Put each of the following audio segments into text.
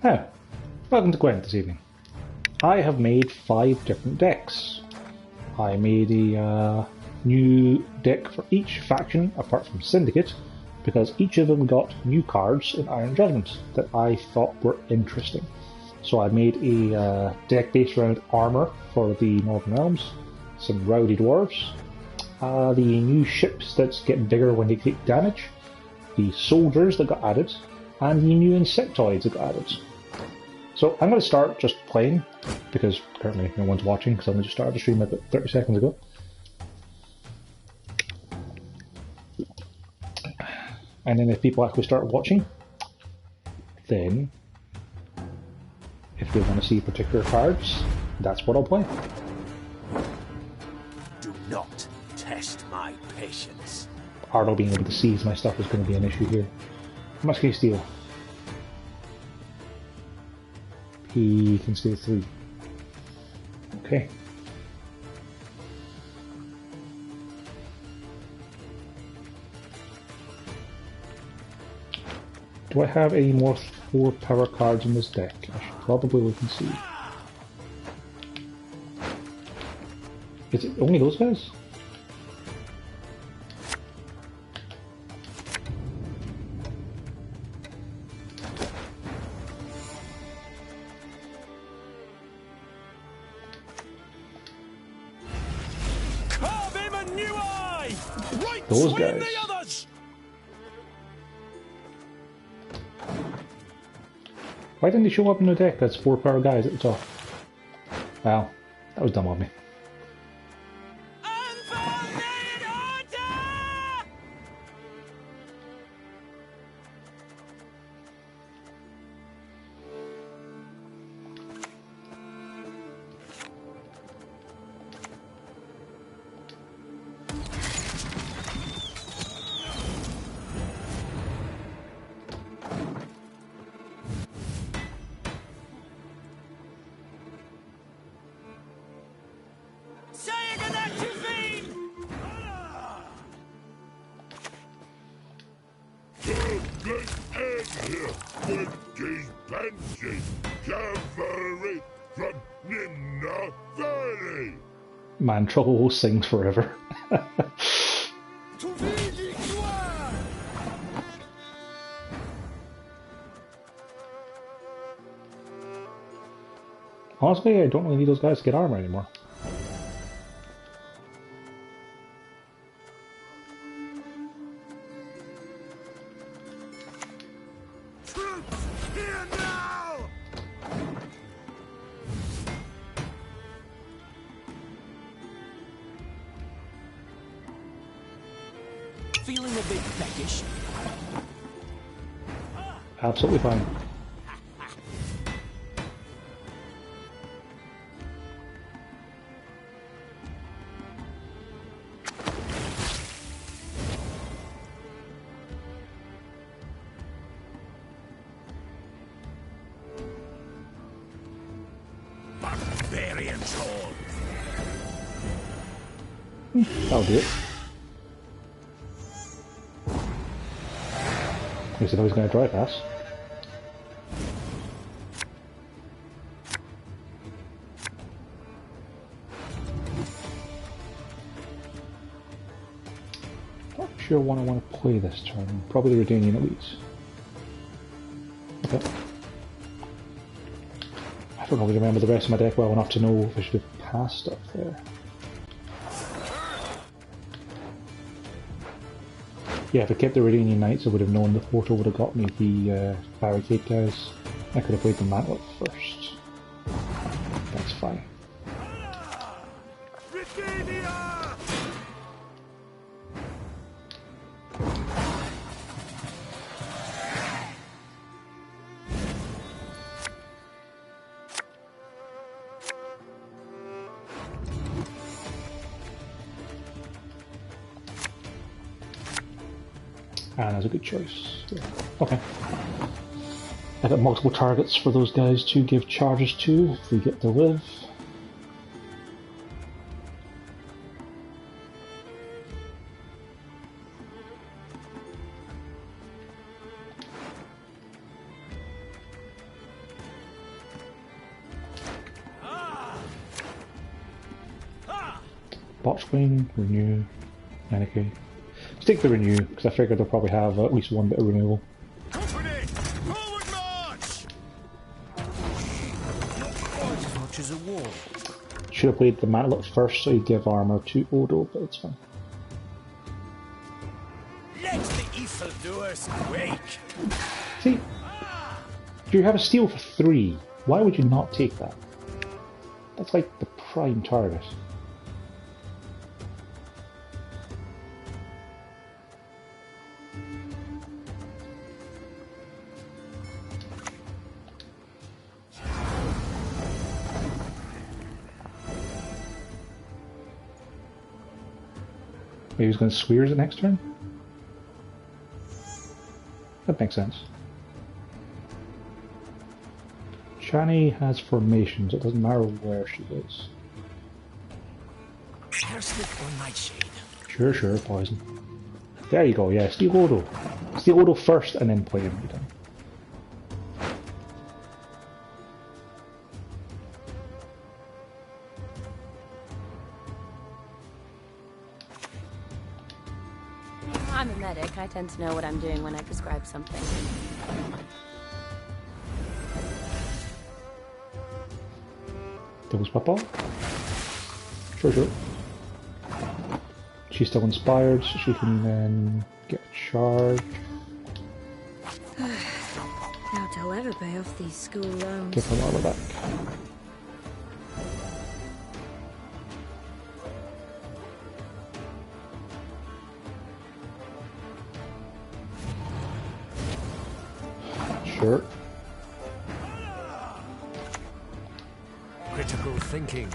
Now, welcome to Gwent this evening. I have made 5 different decks. I made a new deck for each faction apart from Syndicate, because each of them got new cards in Iron Judgement that I thought were interesting. So I made a deck based around armour for the Northern Realms, some rowdy dwarves, the new ships that get bigger when they take damage, the soldiers that got added, and the new insectoids that got added. So I'm going to start just playing, because currently no one's watching, because I only just started the stream about 30 seconds ago. And then if people actually start watching, then if they want to see particular cards, that's what I'll play. Do not test my patience. Ardo being able to seize my stuff is going to be an issue here. How much can he steal? He can steal 3. Okay. Do I have any more 4 power cards in this deck? I should probably look and see. Is it only those guys? Carve him a new eye! Right Those between guys. the others! Why didn't they show up in the deck that's 4 power guys at the top? Well, that was dumb of me. Unfolded order! Saying an active vein! Man, Trouble sings forever. Honestly, I don't really need those guys to get armor anymore. Troops, here now! Feeling a bit peckish? Absolutely fine. Barbarians all. That'll do it. At least I know he's going to drive past. Not sure what I want to play this turn. Probably the Redanian Elites. Okay. I don't really remember the rest of my deck well enough to know if I should have passed up there. Yeah, if I kept the Redanian Knights, I would have known the portal would have got me the barricade guys. I could have played the Mantlet first. That's fine. And that's a good choice. Yeah. Okay. I got multiple targets for those guys to give charges to if they get to live. Watchwing, renew, Renegade. Let's take the renew, because I figured they'll probably have at least one bit of renewal. Company, forward march! Not quite as much as a wall. Should have played the Mantlet first so you give armor to Odo, but it's fine. Let the evildoers quake! See, you have a steal for 3. Why would you not take that? That's like the prime target. Maybe he's going to Swears it next turn? That makes sense. Shani has formations, it doesn't matter where she is. Arsenic or nightshade? Sure, poison. There you go, yeah, steal Odo. Steal Odo first and then play him every time. I'm a medic. I tend to know what I'm doing when I prescribe something. Double spot ball? Sure. She's still inspired, so she can then get a charge. Doubt I'll ever pay off these school loans. Give her armor back. Sure. Critical thinking,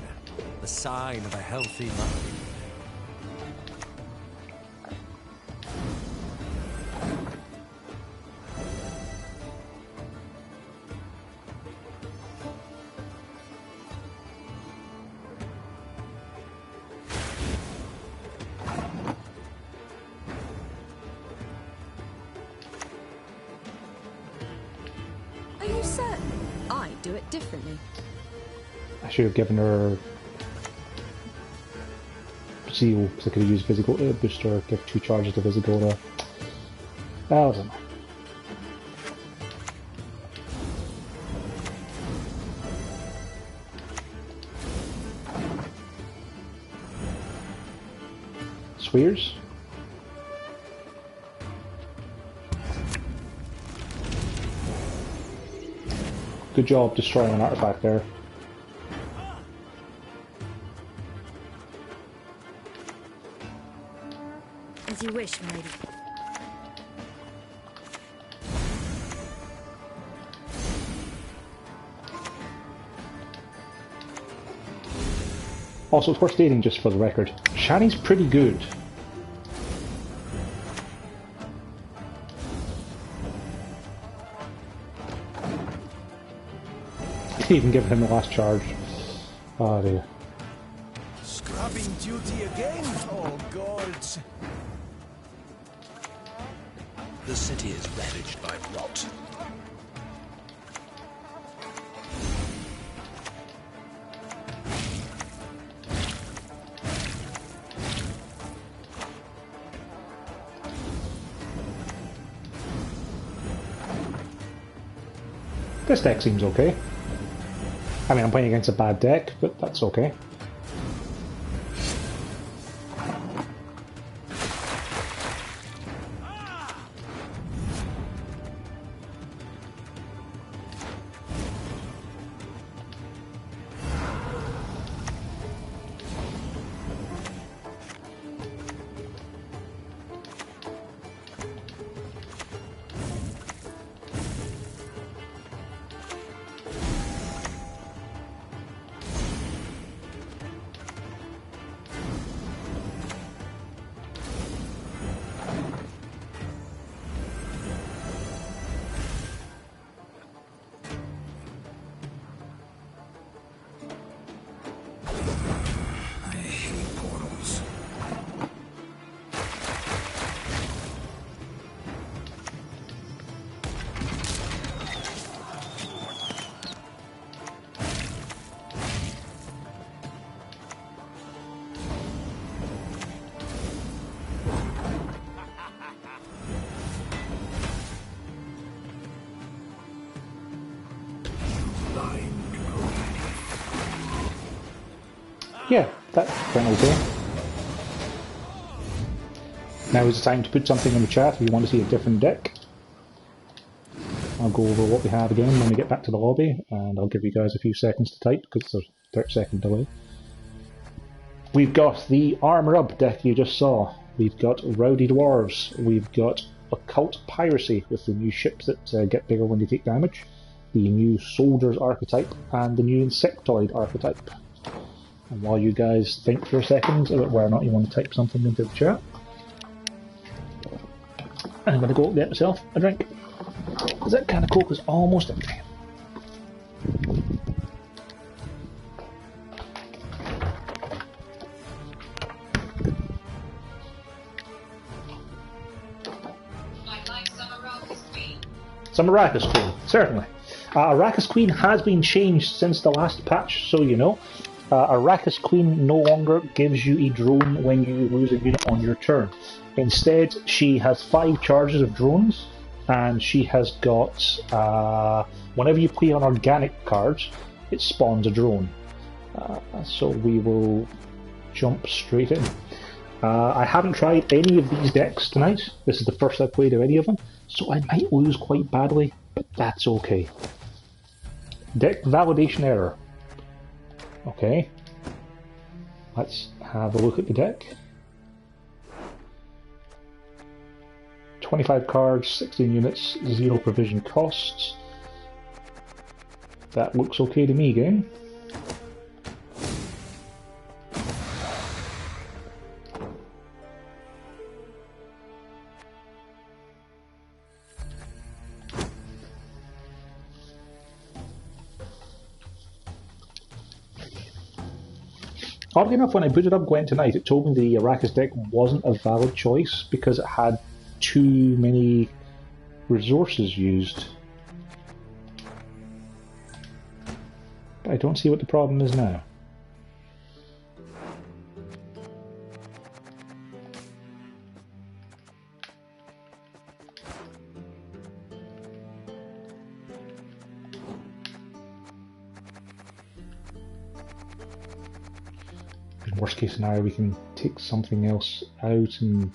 the sign of a healthy mind. Are you certain? I do it differently. I should have given her Seal, because I could have used Visigold to boost her, give 2 charges to Visigold. Well, I don't know. Swears? Good job destroying an artifact there. As you wish, lady. Also, it's worth stating, just for the record, Shani's pretty good. Even giving him the last charge. Oh dear. Scrubbing duty again? Oh, gods. The city is ravaged by rot. This deck seems okay. I mean, I'm playing against a bad deck, but that's okay. Yeah, that went okay. Now is the time to put something in the chat if you want to see a different deck. I'll go over what we have again when we get back to the lobby, and I'll give you guys a few seconds to type because there's a 30-second delay. We've got the Armour Up deck you just saw. We've got Rowdy Dwarves. We've got Occult Piracy with the new ships that get bigger when they take damage. The new Soldiers archetype and the new Insectoid archetype. And while you guys think for a second about whether or not you want to type something into the chat, I'm going to go get myself a drink. Because that can of Coke is almost empty. Some Arrakis Queen, certainly. Arrakis Queen has been changed since the last patch, so you know. Arrakis Queen no longer gives you a drone when you lose a unit on your turn. Instead, she has 5 charges of drones, and she has got, whenever you play an organic card, it spawns a drone. So we will jump straight in. I haven't tried any of these decks tonight. This is the first I've played of any of them, so I might lose quite badly, but that's okay. Deck validation error. Okay. Let's have a look at the deck. 25 cards, 16 units, 0 provision costs. That looks okay to me, game. Oddly enough, when I booted up Gwent tonight, it told me the Arrakis deck wasn't a valid choice because it had too many resources used. But I don't see what the problem is now. In worst case scenario, we can take something else out and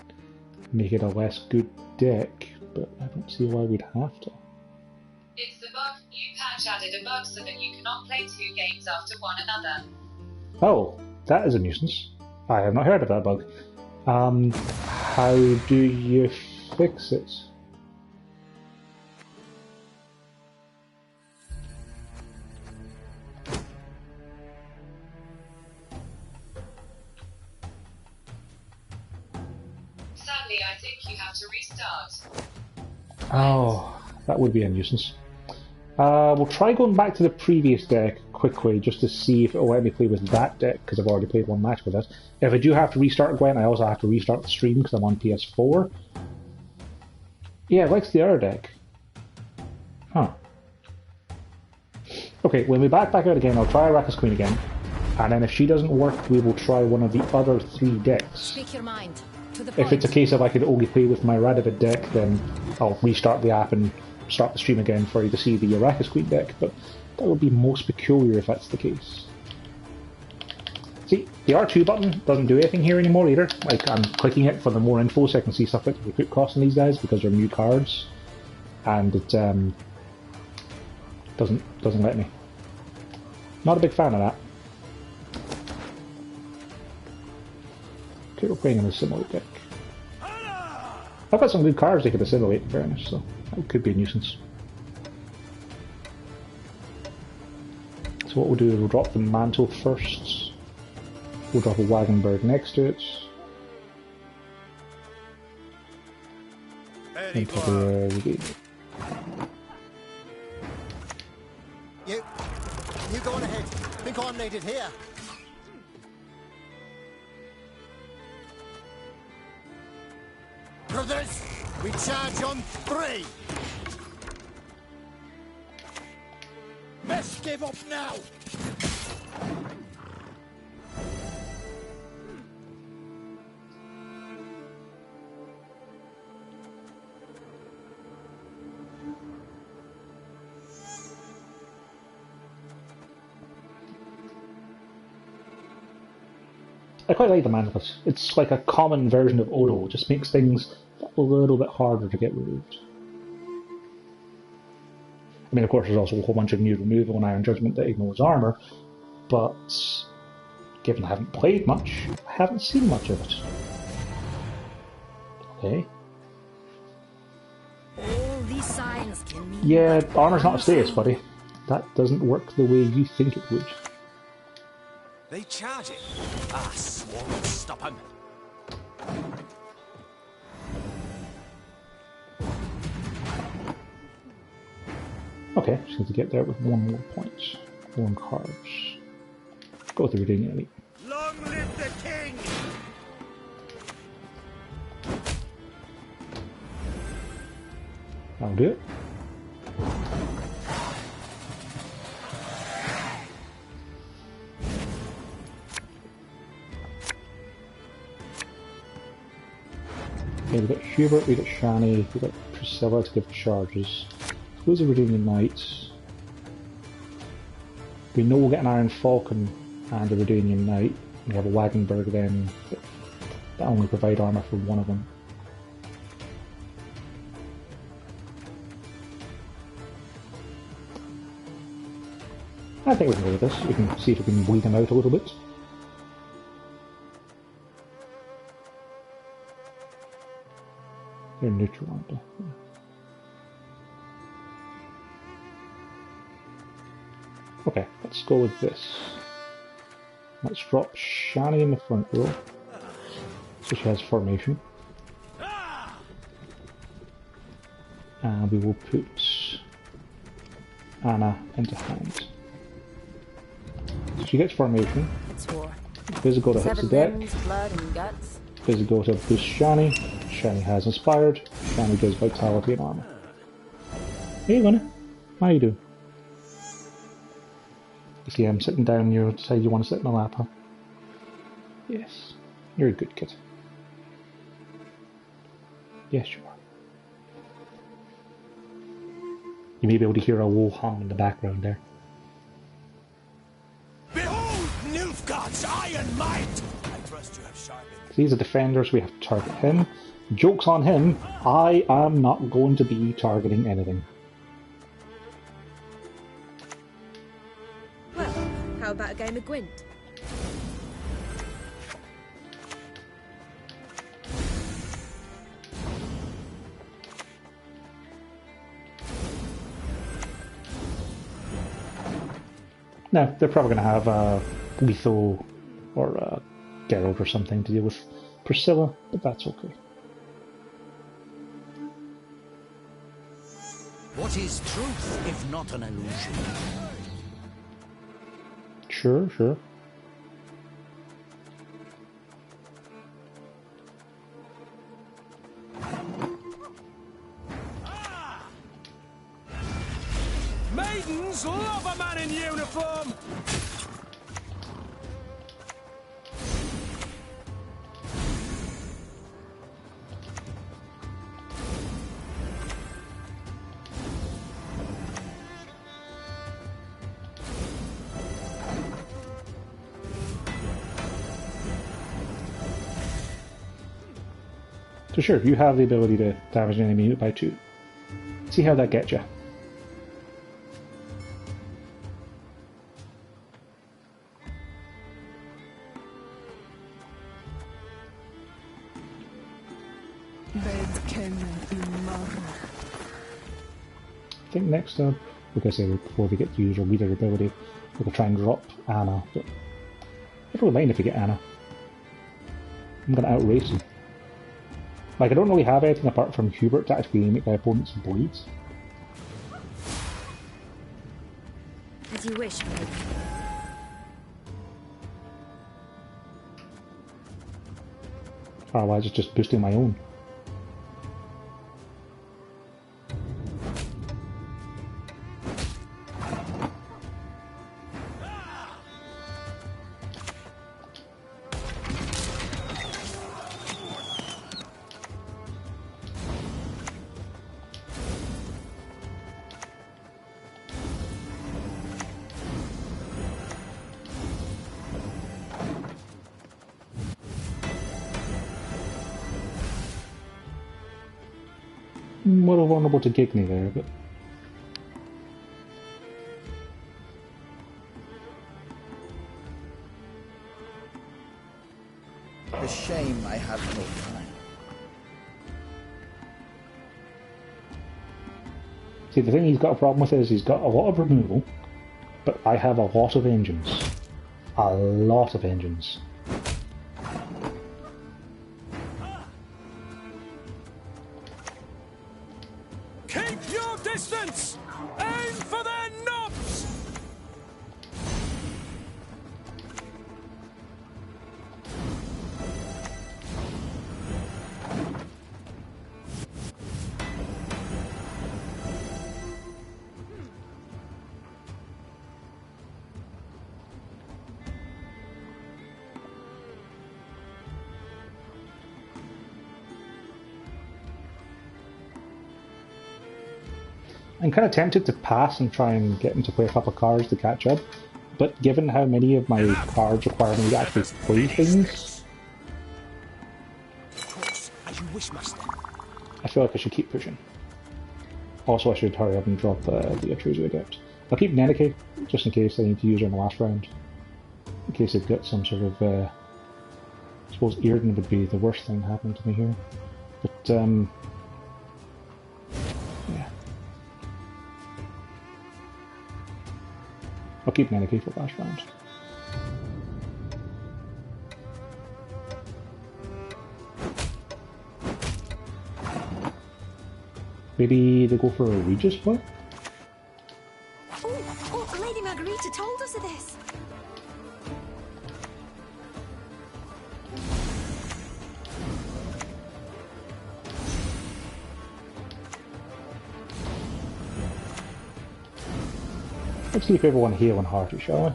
make it a less good deck, but I don't see why we'd have to. It's the bug. New patch added a bug so that you cannot play 2 games after one another. Oh, that is a nuisance. I have not heard of that bug. How do you fix it? Sadly, I think you have to restart. Oh, that would be a nuisance. We'll try going back to the previous deck quickly, just to see if it'll let me play with that deck, because I've already played one match with it. If I do have to restart Gwent, I also have to restart the stream, because I'm on PS4. Yeah, it likes the other deck. Huh. Okay, when we back out again, I'll try Arrakis Queen again, and then if she doesn't work, we will try one of the other 3 decks. Speak your mind. To the If point. it's a case of I could only play with my Radovid deck, then I'll restart the app and start the stream again for you to see the Arrakis Queen deck, but that would be most peculiar if that's the case. See, the R2 button doesn't do anything here anymore either. Like, I'm clicking it for the more info so I can see stuff like the recruit costs on these guys because they're new cards, and it doesn't let me. Not a big fan of that. Okay, we're playing an assimilate deck. I've got some good cards they could assimilate, in fairness, so that could be a nuisance. So what we'll do is we'll drop the mantle first. We'll drop a wagon bird next to it. And probably You go on ahead. Think I'm needed here. Brothers, we charge on 3. Best give up now. I quite like the manlet. It's like a common version of Odo. It just makes things a little bit harder to get removed. I mean, of course, there's also a whole bunch of new removal in Iron Judgement that ignores armor, but given I haven't played much, I haven't seen much of it. Okay. All these signs can mean. Yeah, armor's not a status, buddy. That doesn't work the way you think it would. They charge it. Ah, swore stop him. Okay, just need to get there with one more point. 1 cards. Go with the Redeeming Elite. Long live the king! That'll do it. Okay, we've got Hubert, we've got Shani, we've got Priscilla to give charges. Who's a Redeeming Knight? We know we'll get an Iron Falcon and a Redeeming Knight. We have a Wagenberg then that only provide armor for one of them. I think we can go with this. We can see if we can bleed them out a little bit. They're neutral, aren't they? Yeah. Okay, let's go with this. Let's drop Shani in the front row, so she has formation. And we will put Anna into hand. So she gets formation. It's war. Visigoda hits the Severed deck. limbs, blood, and guts. Visigoda boosts Shani. Shani has inspired. Shani gives vitality and armor. Hey, Winnie. How you doing? You see, I'm sitting down. You decide you want to sit in my lap, huh? Yes. You're a good kid. Yes, you are. You may be able to hear a low hum in the background there. Behold Nilfgaard's iron might! I trust you have sharpened. He's a defender, so we have to target him. Joke's on him. I am not going to be targeting anything. Well, how about a game of Gwent? No, they're probably going to have Lethal or Geralt or something to deal with Priscilla, but that's okay. What is truth if not an illusion? Sure, sure. Maidens love a man in uniform! So sure, you have the ability to damage an enemy by 2. See how that gets you. I think next up, like I said before we get to use our leader ability, we can try and drop Anna, but I don't mind if we get Anna. I'm going to outrace him. Like, I don't really have anything apart from Hubert to actually make my opponents bleed. As you wish, mate. Otherwise it's just boosting my own. More vulnerable to Gigney there, but... A shame I have no time. See, the thing he's got a problem with is he's got a lot of removal, but I have a lot of engines. A lot of engines. Keep your distance! Aim for their knobs! I'm kind of tempted to pass and try and get him to play a couple of cards to catch up, but given how many of my cards require me to actually play things, Of course, as you wish, master. I feel like I should keep pushing. Also, I should hurry up and drop the Atrusia Adept. I'll keep Nenike, just in case I need to use her in the last round. In case they've got some sort of... I suppose Earden would be the worst thing happening to me here. But, yeah. I'll keep Nenike for last round. Maybe they go for a Regis play? Oh, Lady Margarita told us of this. Let's see if everyone heal and hearty, shall we?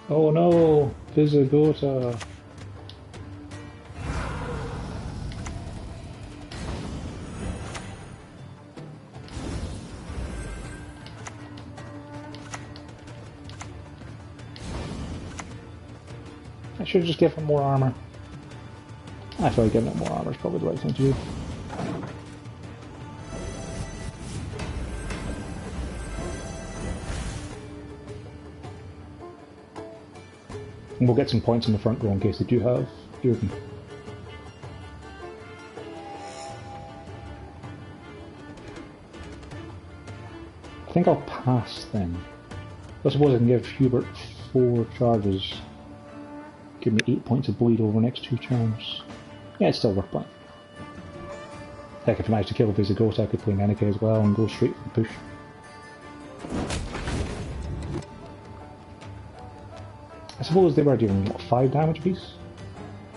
Oh no, Visigoda. I should just give him more armor. I feel like giving him more armor is probably the right thing to do. And we'll get some points in the front row in case they do have Earden. I think I'll pass then. I suppose I can give Hubert 4 charges. Give me 8 points of bleed over the next 2 turns. Yeah, it's still worth playing. Heck, if I manage to kill a Visigoth, I could play Nenike as well and go straight for the push. I suppose they were doing, what, 5 damage apiece?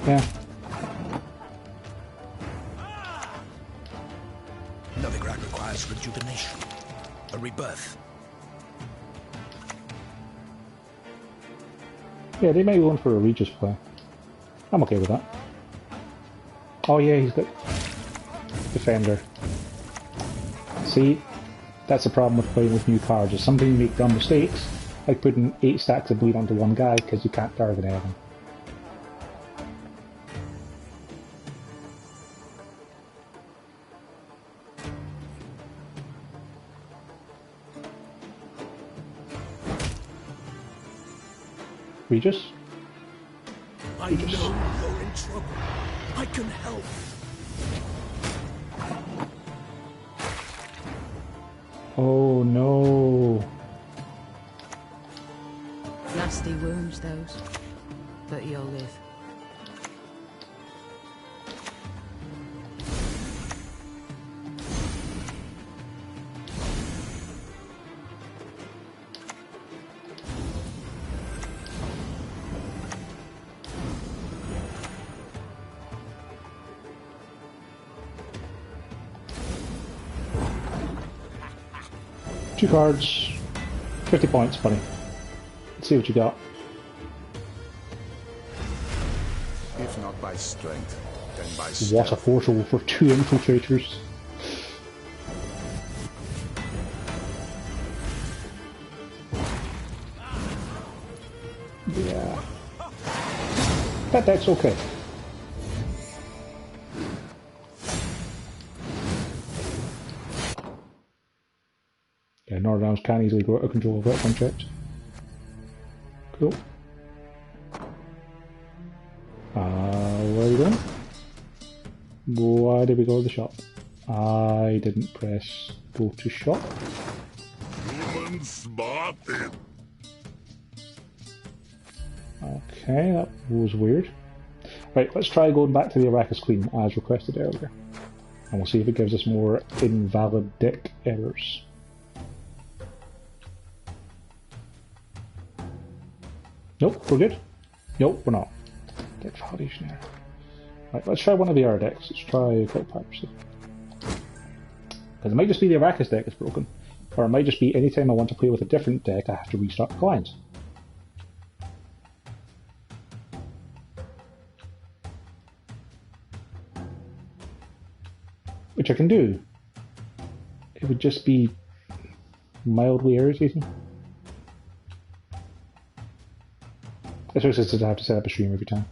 Yeah. Novigrad requires rejuvenation. A rebirth. Yeah, they may go in for a Regis play. I'm okay with that. Oh yeah, he's got Defender. See, that's the problem with playing with new cards. If somebody make dumb mistakes, like putting 8 stacks of bleed onto one guy because you can't target anything. Regis? I know you're in trouble. I can help. Oh no. Nasty wounds, those. But you'll live. Two cards, 50 points, buddy. Let's see what you got. If not by strength, Then by What a portal for 2 infiltrators. Yeah. That's okay. Yeah, Northern's can easily go out of control without unchecked. Cool. Where are we going? Why did we go to the shop? I didn't press go to shop. Human spotted. Okay, that was weird. Right, let's try going back to the Arrakis Queen as requested earlier. And we'll see if it gives us more invalid deck errors. Nope, we're good. Nope, we're not. Deck validation error. Right, let's try one of the other decks. Let's try Quick Piracy. Because it might just be the Arrakis deck that's broken. Or it might just be anytime I want to play with a different deck, I have to restart the client. Which I can do. It would just be mildly irritating. Especially since I have to set up a stream every time.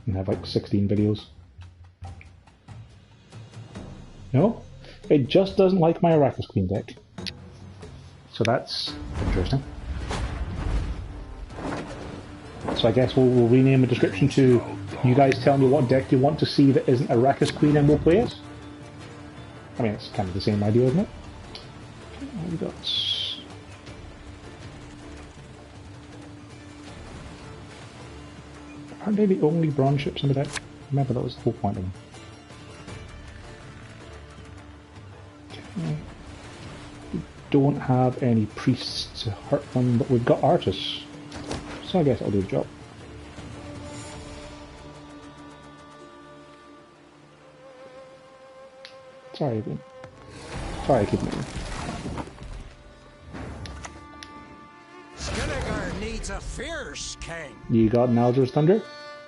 And have like 16 videos. No? It just doesn't like my Arrakis Queen deck. So that's interesting. So I guess we'll rename the description to you guys tell me what deck you want to see that isn't Arrakis Queen and we'll play it. I mean, it's kind of the same idea, isn't it? What we got? Aren't they the only bronze ships in the deck? Remember, that was the whole point of them. Okay. We don't have any priests to hurt them, but we've got artists. So I guess I'll do the job. Sorry, again. Sorry, I keep moving. Skilliger needs a fierce king. You got an Aldra's Thunder?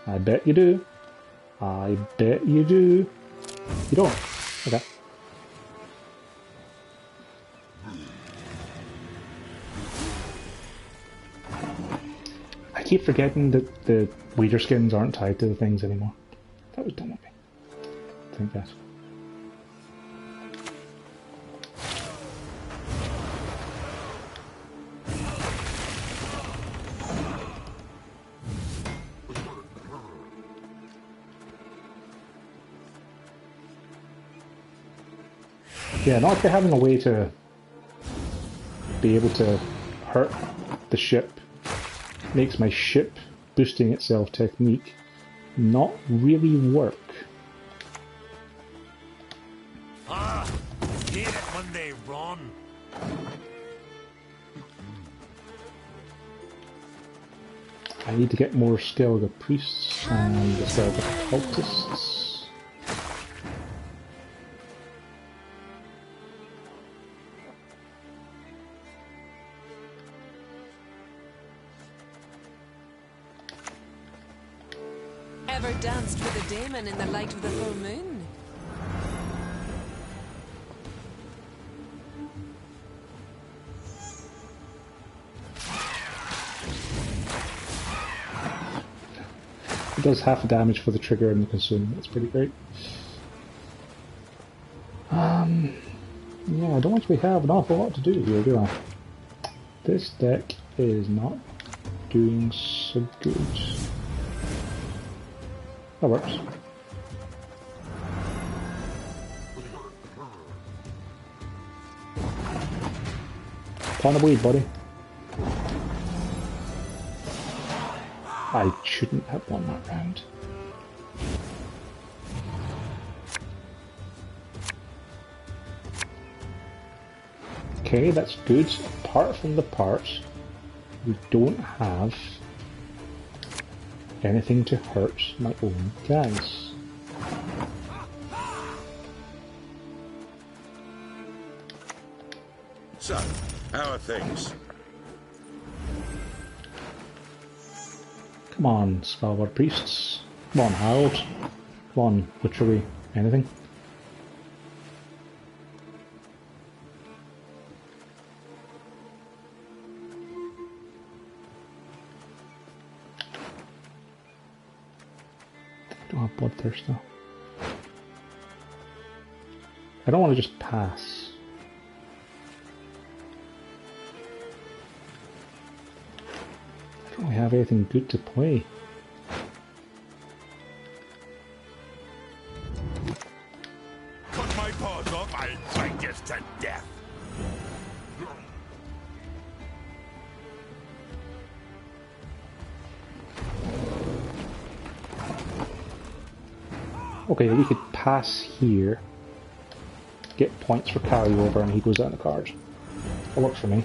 I bet you do. I bet you do. You don't? Okay. I keep forgetting that the Weeder skins aren't tied to the things anymore. That was dumb of me. I think that's... Yeah, not having a way to be able to hurt the ship makes my ship boosting itself technique not really work. Ah, hate it when they run. I need to get more skill of the priests and the skill of the cultists. Ever danced with a daemon in the light of the full moon? It does half the damage for the trigger and the consume. That's pretty great. Yeah, I don't actually have an awful lot to do here, do I? This deck is not doing so good. That works. Plant a weed, buddy. I shouldn't have won that round. Okay, that's good. Apart from the part, we don't have anything to hurt my own guys. So, how are things? Come on, Spellward Priests. Come on, Harold. Come on, which are we? Anything? Don't have bloodthirst though. I don't want to just pass. I don't really have anything good to play. Cut my paws off, I'll bite you to death. Okay, we could pass here, get points for carryover, and he goes down the card. That works for me.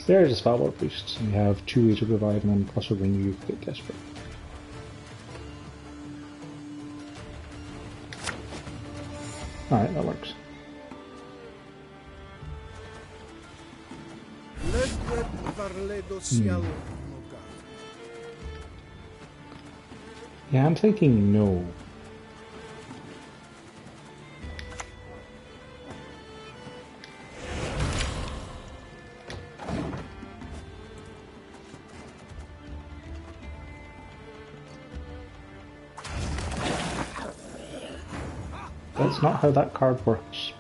There's a Spellboard Priest, and you have 2 ways of reviving them, plus a ring you get desperate. Alright, that works. Yeah, I'm thinking no. That's not how that card works.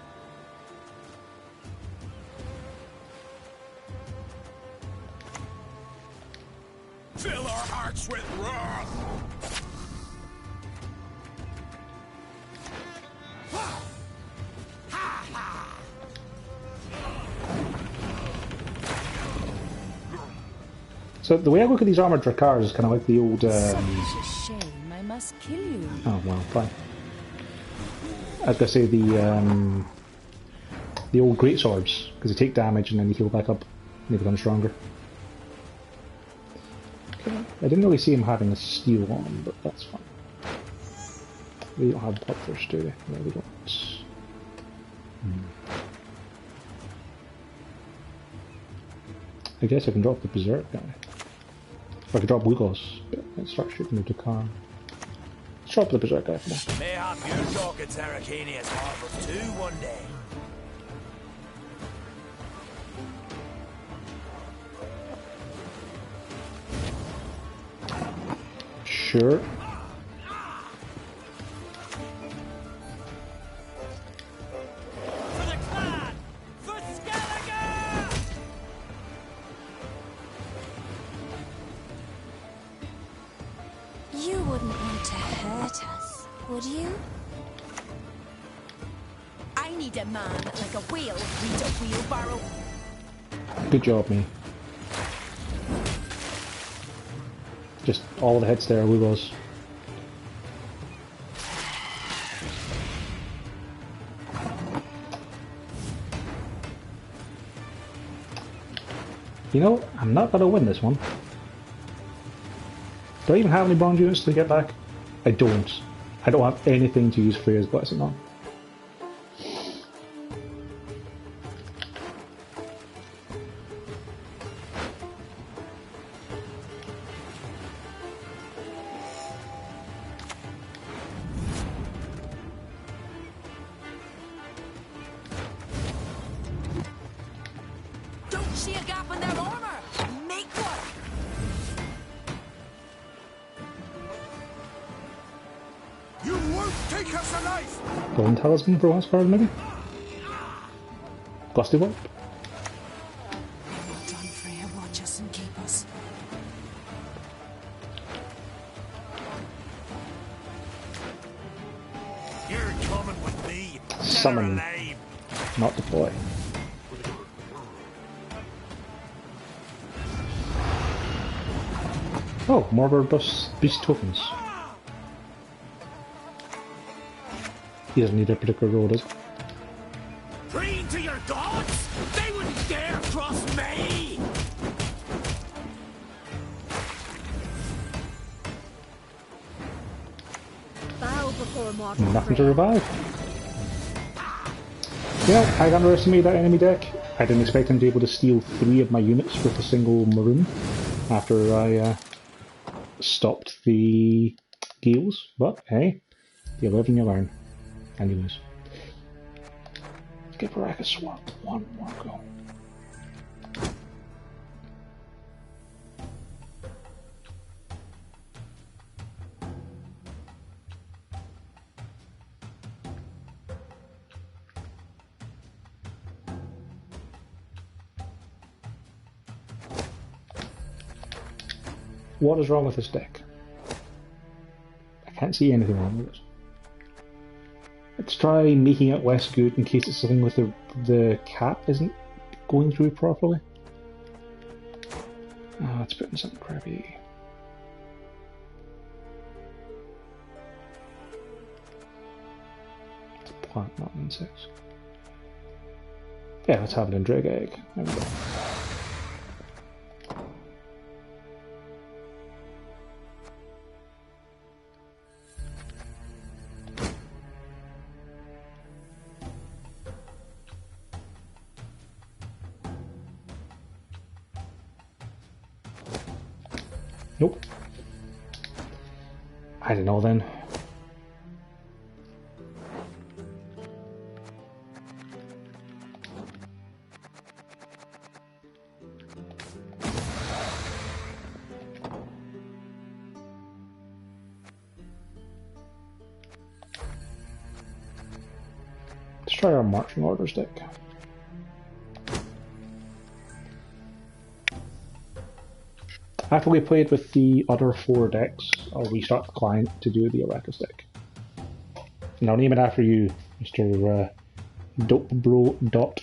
Fill our hearts with wrath! So the way I look at these armored Drakars is kind of like the old... Such a shame, I must kill you. Oh, well, fine. I was going to say the old greatswords, because they take damage and then you heal back up and they become stronger. Okay. I didn't really see him having a steel on, but that's fine. They don't have bloodthirst, do they? No, they don't. I guess I can drop the Berserk guy. If I could drop Wugos, let's start shooting the Drakar. Let's drop the Berserk guy for now. Mayhap your talk at Terracania's harbour too one day. Sure. For the clan! For Skellige! You wouldn't want to hurt us, would you? I need a man like a whale needs a wheelbarrow. Good job, me. Just all the hits there, Wugos. You know, I'm not gonna win this one. Do I even have any bronze units to get back? I don't. I don't have anything to use Freya's Blessing on. Don't see a gap in their armor. Make one. You won't take us alive! Golden Talisman for once card, maybe? Gusty Warp? Well done, Freya. Watch us and keep us. You're coming with me. Summon, Terralame. not deploy. Oh, more of our beast tokens. He doesn't need a particular roll, does he? Praying to your gods? They wouldn't dare cross me! Bow before mortal Nothing to prayer. revive. Yeah, I underestimated that enemy deck. I didn't expect him to be able to steal 3 of my units with a single maroon after I stopped the gales. But hey, you live and you learn. And you lose. Give Baraka Swamp one more go. What is wrong with this deck? I can't see anything wrong with it. Let's try making it less good in case it's something with the cap isn't going through properly. Let's put in something crappy. It's a plant, not an insect. Yeah, let's have it in Dreg Egg. There we go. Nope. I don't know then. Let's try our marching orders deck. After we played with the other 4 decks, I'll restart the client to do the Arrakis deck. And I'll name it after you, Mr. Dopebro Dot.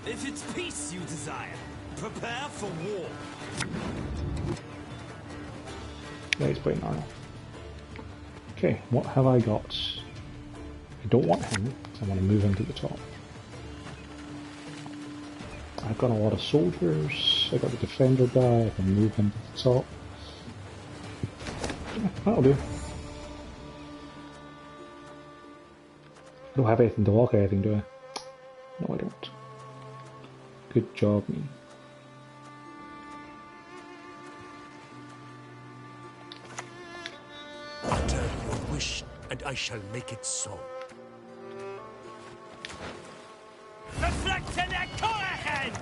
If it's peace you desire, prepare for war. Yeah, he's playing Arnold. Okay, what have I got? I don't want him, because I want to move him to the top. I've got a lot of soldiers, I got the defender guy, I can move him to the top. Yeah, that'll do. I don't have anything to lock anything, do I? No, I don't. Good job, me. Utter your wish, and I shall make it so. Reflect in their Korachen!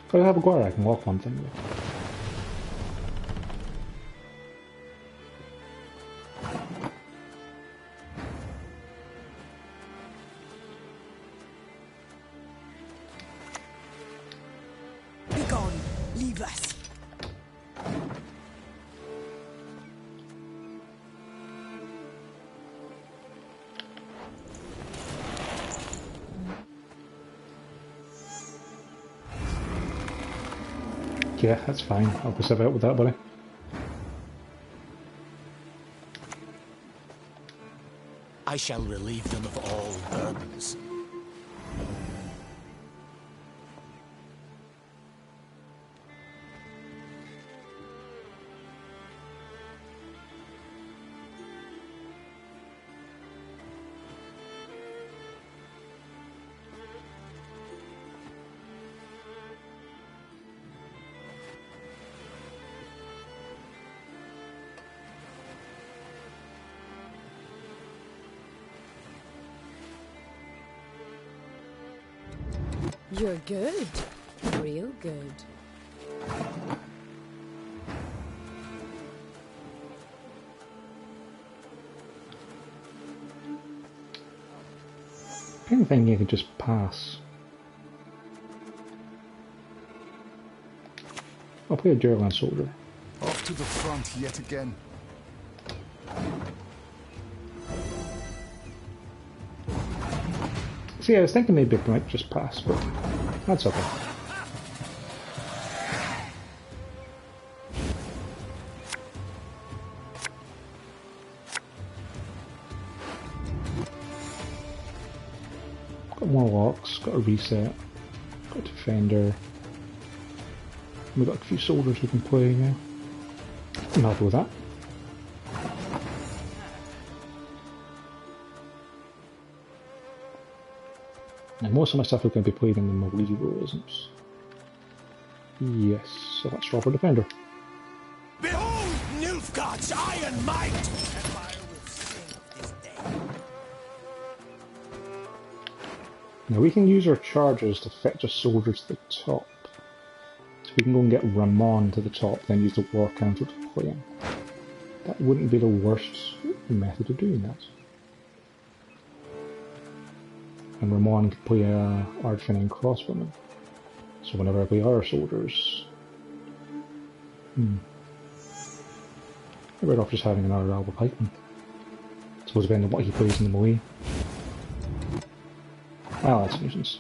If I have a Guara, I can walk one thing with. Begone, leave us. Yeah, that's fine. I'll go save out with that, buddy. I shall relieve them of all burdens. You're good. Real good. I didn't think you could just pass. I'll play a Gerland soldier. Off to the front yet again. See, I was thinking maybe it might just pass, but that's okay. Got more locks, got a reset, got a defender. We've got a few soldiers we can play now. I'm happy with that. And most of my stuff is going to be played in the melee role, isn't it? Yes, so let's drop our defender. Behold Nilfgaard's iron might! Empire will sing this day. Now we can use our charges to fetch a soldier to the top. So we can go and get Ramon to the top, then use the war counter to play him. That wouldn't be the worst method of doing that. And Ramon can play a Ardfin crossbowman. So whenever I play our soldiers... I'm better off just having another Alba Pikeman. I suppose depending on what he plays in the melee. Well, that's a nuisance.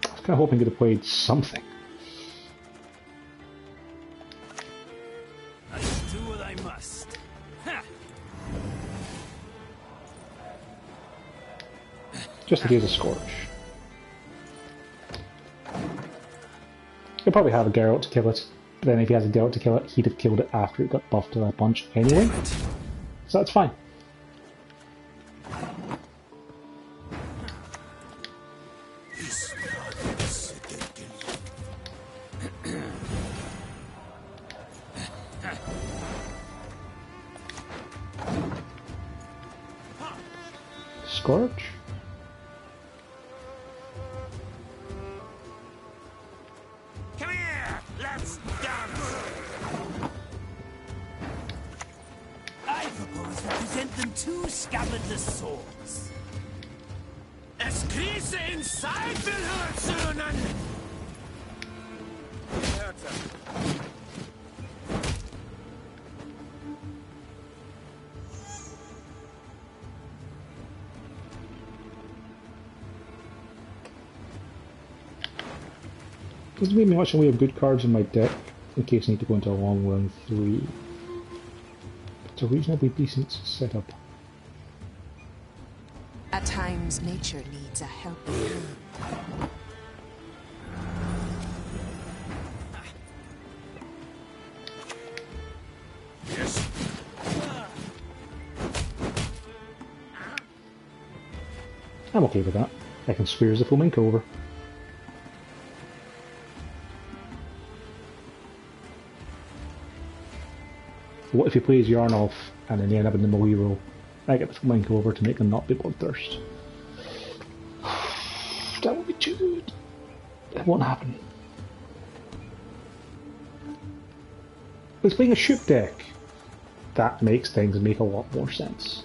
I was kind of hoping he could have played something. I shall do what I must. Ha! Just in case of Scorch. He'll probably have a Geralt to kill it, but then if he has a Geralt to kill it, he'd have killed it after it got buffed to that bunch anyway. So that's fine. Scorch? Come here! Let's dance! I propose we present them two scabbardless swords. Es Krise inside will hurt soon and... Doesn't mean much in way of good cards in my deck, in case I need to go into a long run 3. It's a reasonably decent setup. At times, nature needs a helping hand. Yes. I'm okay with that. I can spears the flamenco over. What if he plays Yarnolf and then they end up in the melee roll? I get the flamenco over to make them not be bloodthirst. That would be too good. It won't happen. But he's playing a shoot deck. That makes things make a lot more sense.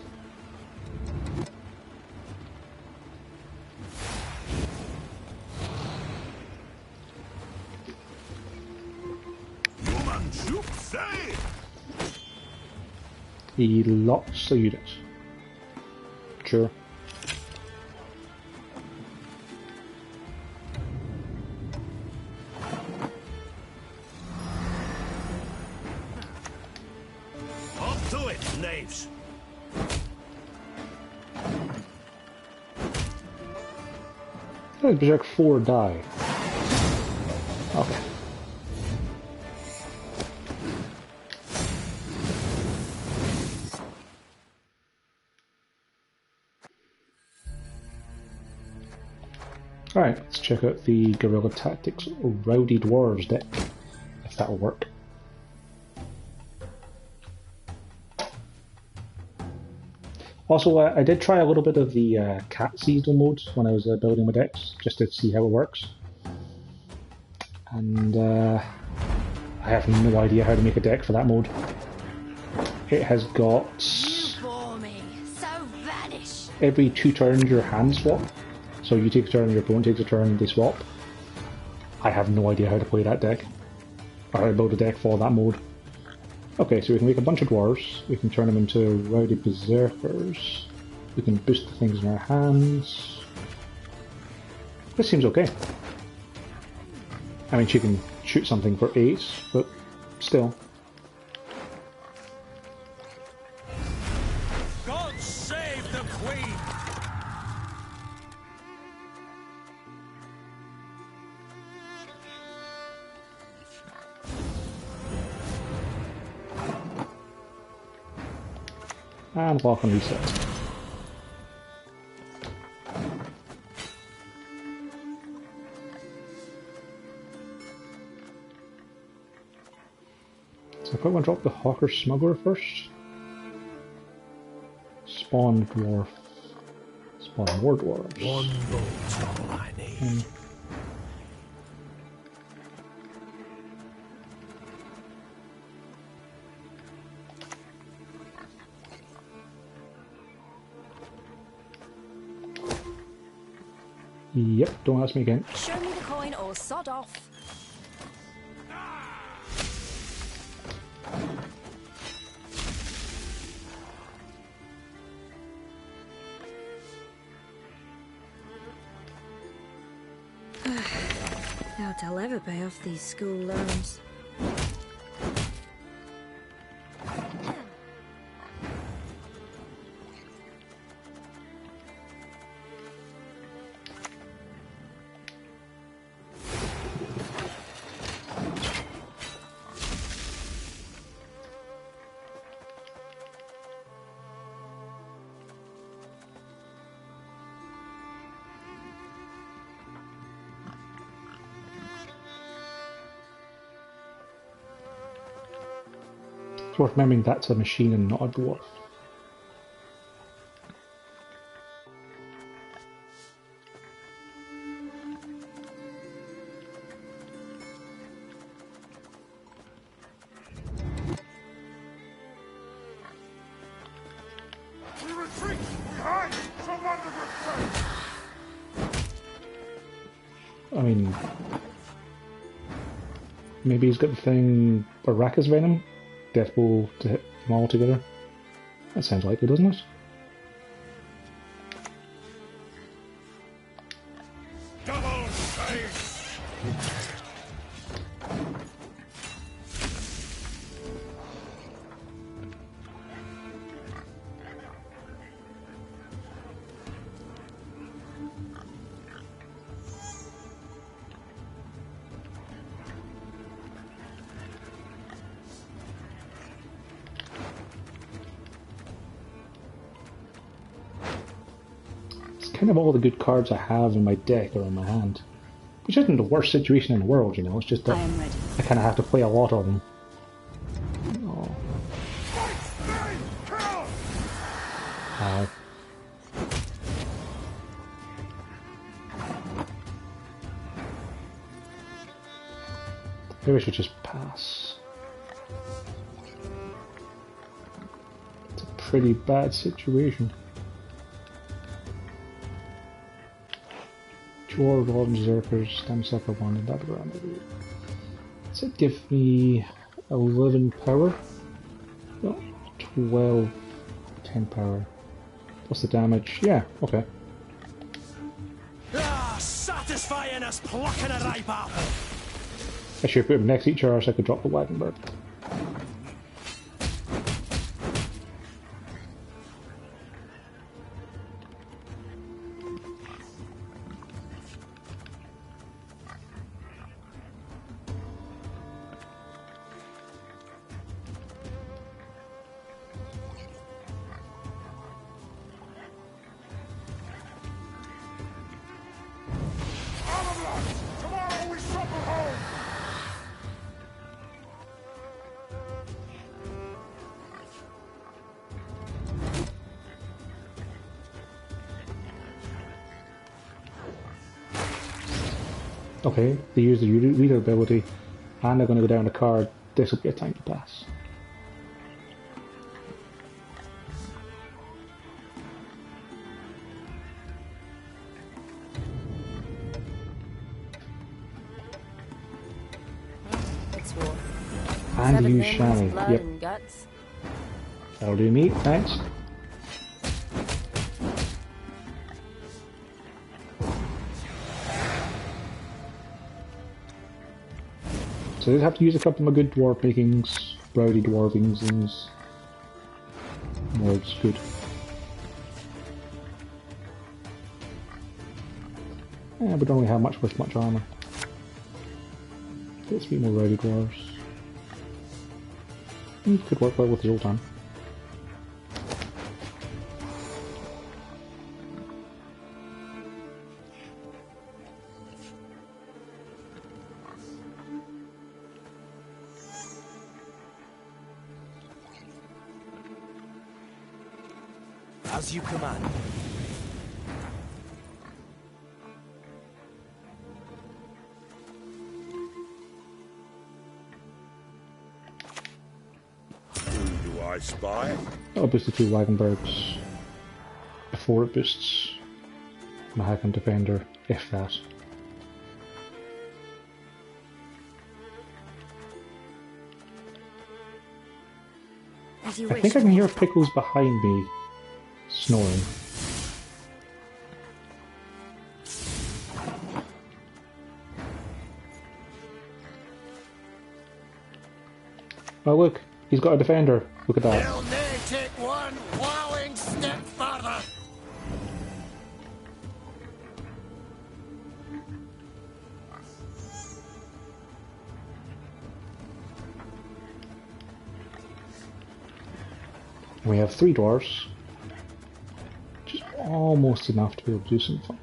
He locks a unit. Sure. Up to it, knaves! Oh, Berserk 4 die. Okay. Alright, let's check out the Guerrilla Tactics Rowdy Dwarves deck, if that'll work. Also, I did try a little bit of the cat seasonal mode when I was building my decks, just to see how it works. And I have no idea how to make a deck for that mode. it has got You bore me, so vanish. every 2 turns your hand swap. So you take a turn, your opponent takes a turn, and they swap. I have no idea how to play that deck. Or how to build a deck for that mode. Okay, so we can make a bunch of dwarves. We can turn them into rowdy berserkers. We can boost the things in our hands. This seems okay. I mean, she can shoot something for 8, but still. God save the Queen! And lock and reset. So I probably want to drop the Hawker Smuggler first. Spawn Dwarf. Spawn more dwarves. One bolt's all I need. Yep, don't ask me again. Show me the coin or sod off. Doubt I'll ever pay off these school loans. It's worth remembering that's a machine and not a dwarf. We retreat! Behind! Someone to retreat! I mean, maybe he's got the thing Arrakis Venom? Death Bowl to hit them all together? That sounds likely, doesn't it? Double face! Kind of all the good cards I have in my deck are in my hand. Which isn't the worst situation in the world, you know, it's just that I kind of have to play a lot of them. Oh. Ow. Maybe I should just pass. It's a pretty bad situation. Dwarf, Lord, Berserkers, Stem Sucker 1, and that around every. Does it give me 11 power? No, 12, 10 power. What's the damage? Yeah, okay. Ah, satisfying as plucking a ripe apple! I should put them next to each other so I could drop the wagon bird. Tomorrow we supper home! Okay, they use the reader ability, and they're going to go down the card. This will be a time to pass. And 7 use limbs, chamois. blood, Yep. and guts. That'll do me, thanks. So I did have to use a couple of my good dwarf makings, rowdy dwarvings, and words good. Yeah, but don't really have much with much armour. Let's be more rowdy dwarves. Could work well with the Zoltan. As you command. Who do I spy? I'll boost the 2 Wagenbergs before it boosts my Hack and Defender, if that. As you I wish. think I can hear Pickles behind me snoring. Oh look, he's got a defender. Look at that. They'll nay take one wowing step further. We have 3 dwarves, which is almost enough to be able to do something.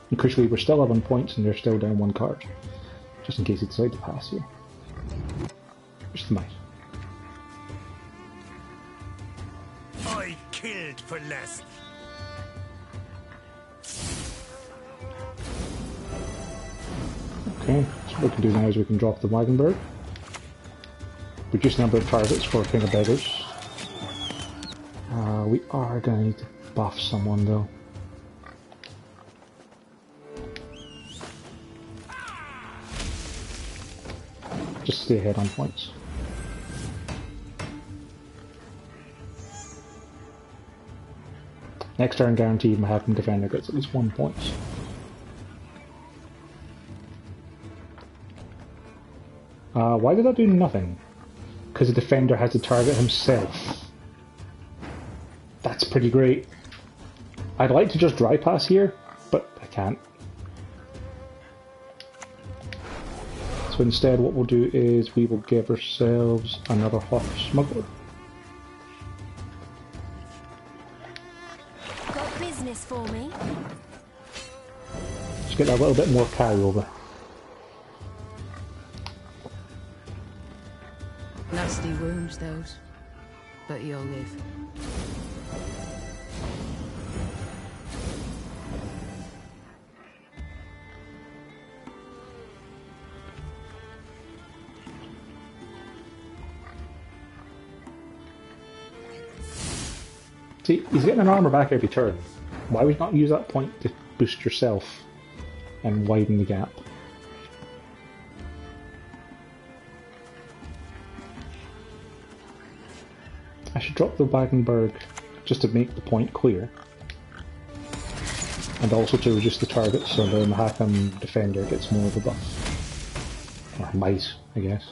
And crucially, we're still 11 points and they're still down 1 card, just in case they decide to pass here. Which they might. I killed for less. Okay, so what we can do now is we can drop the Wagenberg. Reduce the number of targets for King of Beggars. We are going to need to buff someone though. Just stay ahead on points. Next turn guaranteed my Hack and Defender gets at least 1 point. Why did that do nothing? Because the defender has to target himself. That's pretty great. I'd like to just dry pass here, but I can't. So instead what we'll do is we will give ourselves another Hawk Smuggler. Got business for me? Just get a little bit more carryover. Nasty wounds, those. But you'll live. See, he's getting an armor back every turn. Why would you not use that point to boost yourself and widen the gap? I should drop the Wagenberg just to make the point clear. And also to reduce the target so the Mahakam Defender gets more of a buff. Or might, I guess.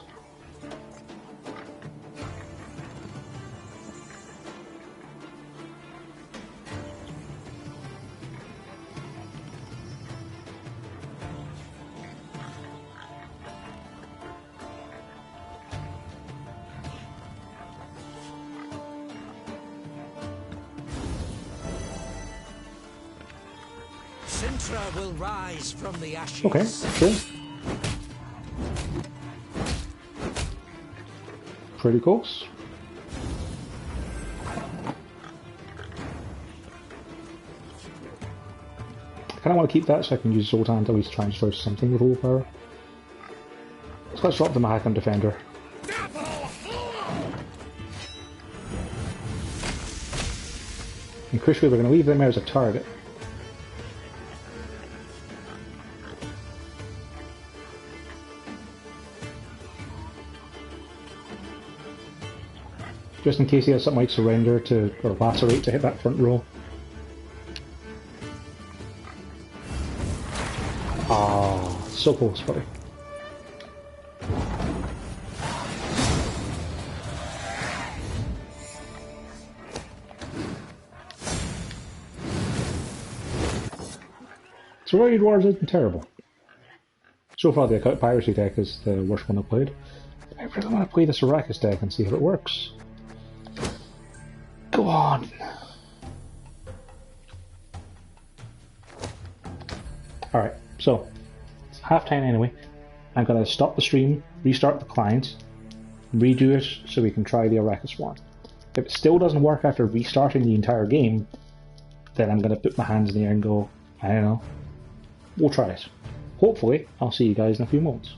Sintra will rise from the ashes. Okay, cool. Pretty close. I kind of want to keep that so I can use Zoltan until he transfers something with overpower. So let's drop the Mahakam Defender. And crucially, we're going to leave them as a target Just in case he has something like Surrender to, or Lacerate to hit that front row. Ah, so close, buddy. Surrounded Wars isn't terrible. So far the Account Piracy deck is the worst one I've played. I really want to play the Arrakis deck and see how it works. Go on! Alright, so, it's half time anyway. I'm going to stop the stream, restart the client, redo it so we can try the Arrakis one. If it still doesn't work after restarting the entire game, then I'm going to put my hands in the air and go, I don't know, we'll try it. Hopefully, I'll see you guys in a few moments.